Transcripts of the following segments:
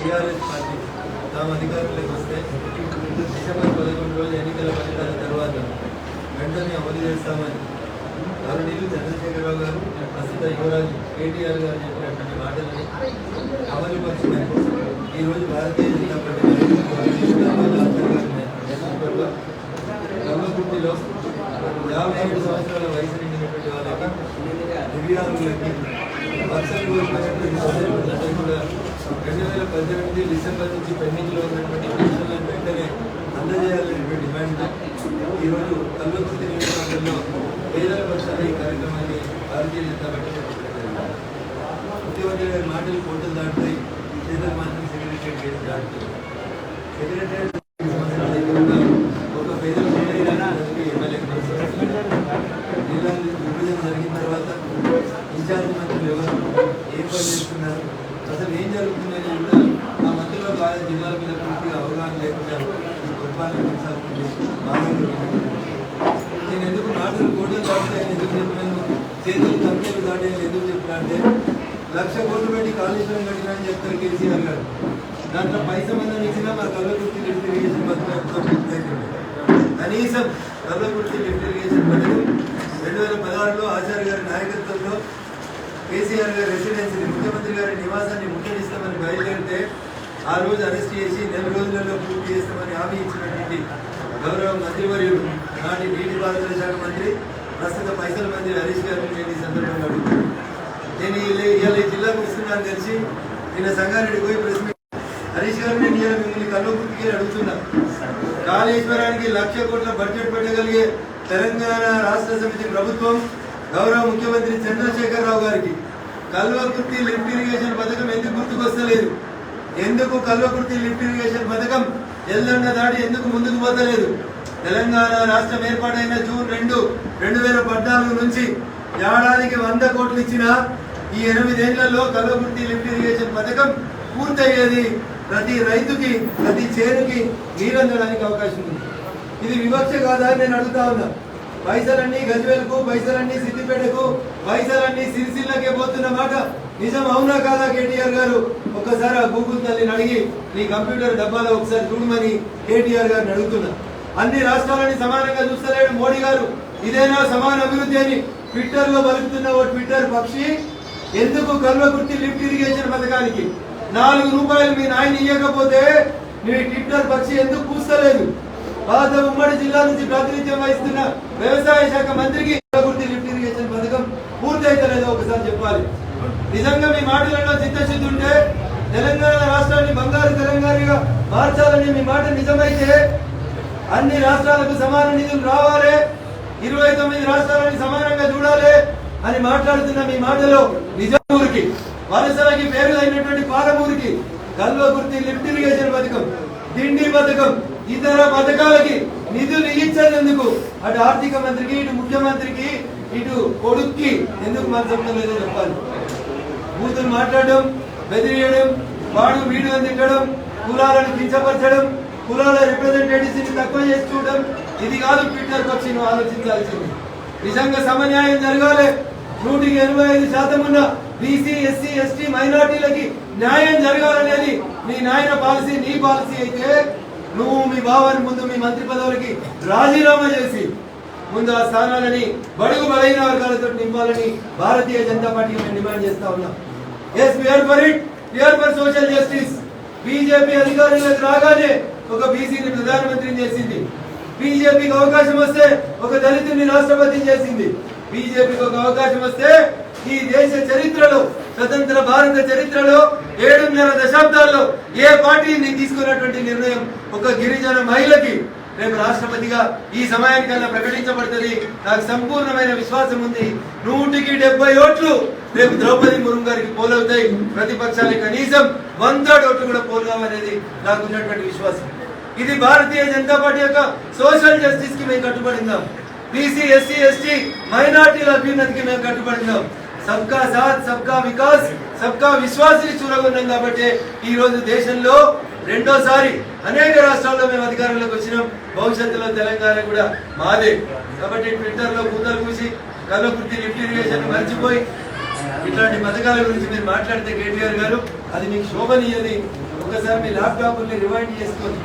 TRS party తాము అధికారంలోకి వస్తే డిసెంబర్ 11 రోజు ఎన్నికల ఫలితాల తర్వాత వెంటనే అమలు చేస్తామని గౌరవనీయులు చంద్రశేఖరరావు గారు ప్రస్తుత యువరాజు కేటీఆర్ గారు చెప్పినటువంటి మాటలని అమలు పరచుకొని ఈరోజు భారతీయ జనతా పార్టీ గంగకుర్తిలో 57 సంవత్సరాల వయసు నిండినటువంటి వాళ్ళకి దివ్యాంగులకి పర్సనల్ కూడా 2018 డిసెంబర్ నుంచి పెండింగ్లో ఉన్నటువంటి పెన్షన్లను వెంటనే అందజేయాలనేటువంటి డిమాండ్తో ఈరోజు కల్వకుర్తి నియోజకవర్గంలో పేదల పక్షాన ఈ కార్యక్రమాన్ని భారతీయ జనతా పార్టీ చేపట్టారు. ముఖ్యమంత్రి గారి మాటలు కోటలు దాటుతాయి, చేతులు మాత్రం సెక్రటరియట్ కేసు దాటుతాయి. సెక్రటరియట్ ఒక పేదల ఎమ్మెల్యే జిల్లా విభజన జరిగిన తర్వాత ఇన్ఛార్జ్ మంత్రులు ఎవరు ఏం పని చేస్తున్నారు, అసలు ఏం జరుగుతుందని కూడా ఆ మంత్రుల బాగా జిల్లాల మీద పూర్తిగా అవగాహన లేకుండా పరిపాలన కొనసాగుతుంది. నేను ఎందుకు మాటలు కోటలు దాటుతాయని ఎందుకు చెప్పినాను, చేతులు కంపెనీలు దాటాయని ఎందుకు చెప్పినా అంటే 1,00,000 కోట్లు పెట్టి కాళేశ్వరం కట్టినా అని చెప్తారు కేసీఆర్ గారు. దాంట్లో పైసా మందని ఇచ్చినా మా కల్వకుర్తి లిఫ్ట్ ఇరిగేషన్ పథకం పూర్తయితుంది. కనీసం కల్వకుర్తి లిఫ్ట్ ఇరిగేషన్ పథకం 2016లో ఆచార్య గారి నాయకత్వంలో కేసీఆర్ గారి రెసిడెన్సీని ముఖ్యమంత్రి గారి నివాసాన్ని ముట్టడిస్తామని బయలుదేరితే ఆ రోజు అరెస్ట్ చేసి 4 రోజులలో పూర్తి చేస్తామని హామీ ఇచ్చినటువంటి గౌరవ మంత్రివర్యుడు నాటి నీటిపారుదల శాఖ మంత్రి ప్రస్తుత పైసల మంత్రి హరీష్ గారిని నేను ఈ సందర్భంగా అడుగుతున్నాను. నేను ఇవాళ ఈ జిల్లాకు వస్తున్నాను తెలిసి నిన్న సంగారెడ్డి పోయి ప్రెస్ మీట్ హరీష్ గారు నేను ఇవాళ మిమ్మల్ని కల్వకుర్తికి అడుగుతున్నా. కాళేశ్వరానికి 1,00,000 కోట్ల బడ్జెట్ పెట్టగలిగే తెలంగాణ రాష్ట్ర సమితి ప్రభుత్వం గౌరవ ముఖ్యమంత్రి చంద్రశేఖరరావు గారికి కల్వకుర్తి లిఫ్ట్ ఇరిగేషన్ పథకం ఎందుకు గుర్తుకొస్తలేదు? ఎందుకు కల్వకుర్తి లిఫ్ట్ ఇరిగేషన్ పథకం ఎల్లన్న దాడి ఎందుకు ముందుకు పోతలేదు? తెలంగాణ రాష్ట్రం ఏర్పాటైన జూన్ 2, 2014 నుంచి ఏడాదికి 100 కోట్లు ఇచ్చిన ఈ 8 ఏళ్లలో కల్వకుర్తి లిఫ్ట్ ఇరిగేషన్ పథకం పూర్తయ్యేది. ప్రతి రైతుకి ప్రతి చేనుకి నీరందడానికి అవకాశం ఉంది. ఇది వివక్ష కాదా అని నేను అడుగుతా ఉన్నా. పైసలన్నీ గజ్వేల్కు, పైసలన్నీ సిద్దిపేటకు, పైసలన్నీ సిరిసిల్లకే పోతున్న మాట నిజం అవునా కాదా? కేటీఆర్ గారు ఒక్కసారి ఆ గూగుల్ తల్లిని అడిగి నీ కంప్యూటర్ డబ్బాలో ఒకసారి చూడమని కేటీఆర్ గారిని అడుగుతున్నా. అన్ని రాష్ట్రాలని సమానంగా చూస్తలేడు మోడీ గారు. ఇదేనా సమాన అభివృద్ధి అని ట్విట్టర్ లో పలుకుతున్న ఓ ట్విట్టర్ పక్షి ఎందుకు కల్వకుర్తి లిఫ్ట్ ఇరిగేషన్ పథకానికి 4 రూపాయలు మీ నాయన ఇవ్వకపోతే నీ ట్విట్టర్ పక్షి ఎందుకు కూస్తలేదు? పాత ఉమ్మడి జిల్లా నుంచి ప్రాతినిధ్యం వహిస్తున్న వ్యవసాయ శాఖ మంత్రికి కల్వకుర్తి లిఫ్ట్ ఇరిగేషన్ పథకం పూర్తయితలేదో ఒకసారి చెప్పాలి. నిజంగా మీ మాటలలో చిత్తశుద్ధి ఉంటే తెలంగాణ రాష్ట్రాన్ని బంగారు తెలంగాణగా మార్చాలని మీ మాట నిజమైతే అన్ని రాష్ట్రాలకు సమాన నిధులు రావాలి, 29 రాష్ట్రాలని సమానంగా చూడాలి అని మాట్లాడుతున్న మీ మాటలో నిజామూరికి వలసలకి పేరు అయినటువంటి పాలమూరికి కల్వకుర్తి లిఫ్ట్ ఇరిగేషన్ పథకం, దిండి పథకం, ఇతర పథకాలకి నిధులు ఇచ్చేందుకు అటు ఆర్థిక మంత్రికి, ఇటు ముఖ్యమంత్రికి, ఇటు కొడుక్కి ఎందుకు మనసంతం లేదో చెప్పాలి. బూతులు మాట్లాడడం, బెదిరియడం, వాడు వీడు అని తిట్టడం, కులాలను కించపరచడం, కులాల రిప్రజెంటేటివ్స్ తక్కువ చేసి చూడడం, ఇది కాదు ట్విట్టర్ పక్షి నువ్వు ఆలోచించాల్సింది. నిజంగా సమన్యాయం జరగాలి. 185% ఉన్న బీసీ, ఎస్సీ, ఎస్టీ, మైనార్టీలకి న్యాయం జరగాలనేది మీ నాయన పాలసీ, నీ పాలసీ అయితే నువ్వు మీ భావాన్ని ముందు మీ మంత్రి పదవులకి రాజీనామా చేసి ముందు ఆ స్థానాలని బడుగు బలైన వర్గాలతో నింపాలని భారతీయ జనతా పార్టీ మేము డిమాండ్ చేస్తా ఉన్నాం. Yes we are for it, we are for social justice. BJP అధికారులకు రాగానే ఒక బీసీని ప్రధానమంత్రిని చేసింది. బీజేపీకి అవకాశం వస్తే ఒక దళితుని రాష్ట్రపతిని చేసింది. బీజేపీకి ఒక అవకాశం వస్తే ఈ దేశ చరిత్రలో, స్వతంత్ర భారత చరిత్రలో 7.5 దశాబ్దాల్లో ఏ పార్టీ తీసుకున్నటువంటి నిర్ణయం ఒక గిరిజన మహిళకి రేపు రాష్ట్రపతిగా ఈ సమయానికల్లా ప్రకటించబడుతుంది. నాకు సంపూర్ణమైన విశ్వాసం ఉంది. 100కి 70 ఓట్లు రేపు ద్రౌపది ముర్ము గారికి పోలవుతాయి. ప్రతిపక్షానికి కనీసం 100 ఓట్లు కూడా పోలవనేది నాకు ఉన్నటువంటి విశ్వాసం. ఇది భారతీయ జనతా పార్టీ యొక్క సోషల్ జస్టిస్ కి మేము కట్టుబడిందాం. బీసీ, ఎస్సీ, ఎస్టీ, మైనార్టీల అభ్యున్నతికి మేము కట్టుబడిందాం. సబ్కా సాత్, సబ్కా వికాస్, సబ్కా విశ్వాస్ చూరగొన్నాం. కాబట్టి ఈ రోజు దేశంలో రెండోసారి అనేక రాష్ట్రాల్లో మేము అధికారంలోకి వచ్చినాం. భవిష్యత్తులో తెలంగాణ కూడా మాదే. కాబట్టి ట్విట్టర్ లో కూతలు కూసి కల్వకుర్తి లిఫ్ట్ ఇరిగేషన్ మర్చిపోయి ఇట్లాంటి పథకాల గురించి మీరు మాట్లాడితే కేటీఆర్ గారు అది మీకు శోభనీయని ఒకసారి మీ ల్యాప్టాప్ని రివైండ్ చేసుకోండి.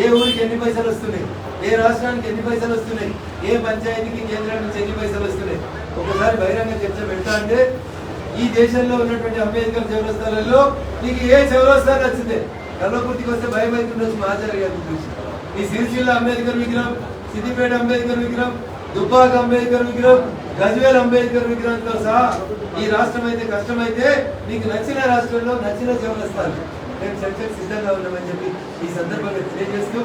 ఏ ఊరికి ఎన్ని పైసలు వస్తున్నాయి, ఏ రాష్ట్రానికి ఎన్ని పైసలు వస్తున్నాయి, ఏ పంచాయతీకి కేంద్రం నుంచి ఎన్ని పైసలు వస్తున్నాయి ఒకసారి బహిరంగ చర్చ పెడతా అంటే ఈ దేశంలో ఉన్నటువంటి అంబేద్కర్ చౌరస్తాలలో నీకు ఏ చౌరస్తా నచ్చితే కల్వకుర్తికి వస్తే భయం అవుతుండొచ్చు మా ఆచార్య గారిని చూసి. ఈ సిరిసిల్ల అంబేద్కర్ విగ్రహం, సిద్దిపేట అంబేద్కర్ విగ్రహం, దుబ్బాక అంబేద్కర్ విగ్రహం, గజ్వేల్ అంబేద్కర్ విగ్రహంతో సహా ఈ రాష్ట్రం అయితే కష్టమైతే నీకు నచ్చిన రాష్ట్రంలో నచ్చిన చౌరస్తాలు నేను చర్చకు సిద్ధంగా ఉన్నామని చెప్పి ఈ సందర్భంగా తెలియజేస్తూ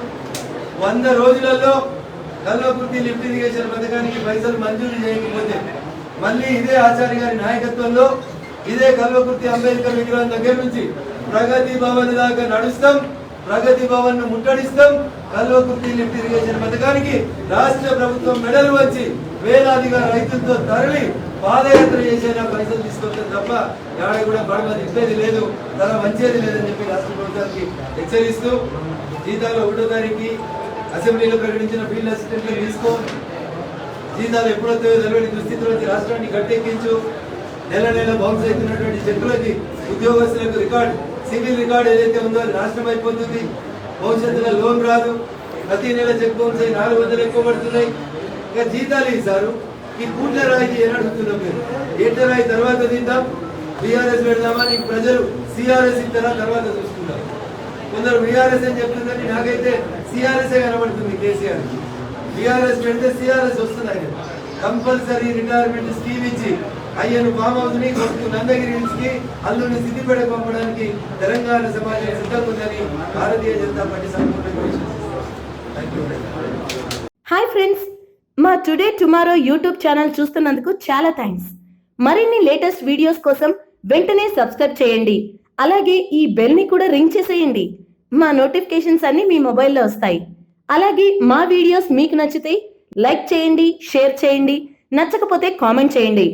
100 రోజులలో కల్వకుర్తి లిఫ్ట్ ఇరిగేషన్ పథకానికి పైసలు మంజూరు చేయకపోతే మళ్ళీ ఇదే ఆచార్య గారి నాయకత్వంలో ఇదే కల్వకుర్తి అంబేద్కర్ విగ్రహం దగ్గర నుంచి ప్రగతి భవన్ దాకా నడుస్తాం, ప్రగతి భవన్ ను ముట్టడిస్తాం. కల్వకుర్తి లిఫ్ట్ ఇరిగేషన్ పథకానికి రాష్ట్ర ప్రభుత్వం మెడలు వచ్చి వేలాదిగా రైతులతో తరలి పాదయాత్ర చేసేలా పైసలు తీసుకొస్తాం తప్ప ఎవడ కూడా బడమ తిప్పేది లేదు, తల వంచేది లేదని చెప్పి రాష్ట్ర ప్రభుత్వానికి హెచ్చరిస్తూ జీతాలు 1వ తారీఖు అసెంబ్లీలో ప్రకటించిన ఫీల్డ్ అసిస్టెంట్లు తీసుకో, జీతాలు ఎప్పుడొస్తాయో తెలియని దుస్థితిలో రాష్ట్రాన్ని గట్టెక్కించు, నెల నెల బౌన్స్ అవుతున్నటువంటి చెక్కులకి ఉద్యోగస్తులకు రికార్డు సివిల్ రికార్డు ఏదైతే ఉందో అది నాశనం అయిపోతుంది, భవిష్యత్తులో లోన్ రాదు, ప్రతి నెల చెక్ బౌన్స్ అయి 400 ఎక్కువ పడుతున్నాయి. ఇక జీతాలు ఇస్తారు. ఈ కూట్ల రాయికి ఏం అడుగుతున్నాం మీరు? ఏట్ల రాయి తర్వాత తింటాం, బీఆర్ఎస్ పెడదామా, నీకు ప్రజలు సిఆర్ఎస్ ఇస్తారా తర్వాత చూసుకుంటాం. కొందరు బీఆర్ఎస్ అని చెప్తుందని నాకైతే సిఆర్ఎస్ కనబడుతుంది. కేసీఆర్ బీఆర్ఎస్ పెడితే సిఆర్ఎస్ వస్తుంది. ఆయన కంపల్సరీ రిటైర్మెంట్ స్కీమ్ ఇచ్చి అయ్యను ఫామ్ హౌస్ ని కొడుకు నందగిరి హిల్స్ కి అల్లుని సిద్దిపేట పంపడానికి తెలంగాణ సమాజం సిద్ధంగా ఉందని భారతీయ జనతా పార్టీ సంపూర్ణంగా విశ్వసిస్తుంది. హాయ్ ఫ్రెండ్స్, మా టుడే టుమారో యూట్యూబ్ ఛానల్ చూస్తున్నందుకు చాలా థ్యాంక్స్. మరిన్ని లేటెస్ట్ వీడియోస్ కోసం వెంటనే సబ్స్క్రైబ్ చేయండి. అలాగే ఈ బెల్ ని కూడా రింగ్ చేసేయండి. మా నోటిఫికేషన్స్ అన్ని మీ మొబైల్లో వస్తాయి. అలాగే మా వీడియోస్ మీకు నచ్చితే లైక్ చేయండి, షేర్ చేయండి, నచ్చకపోతే కామెంట్ చేయండి.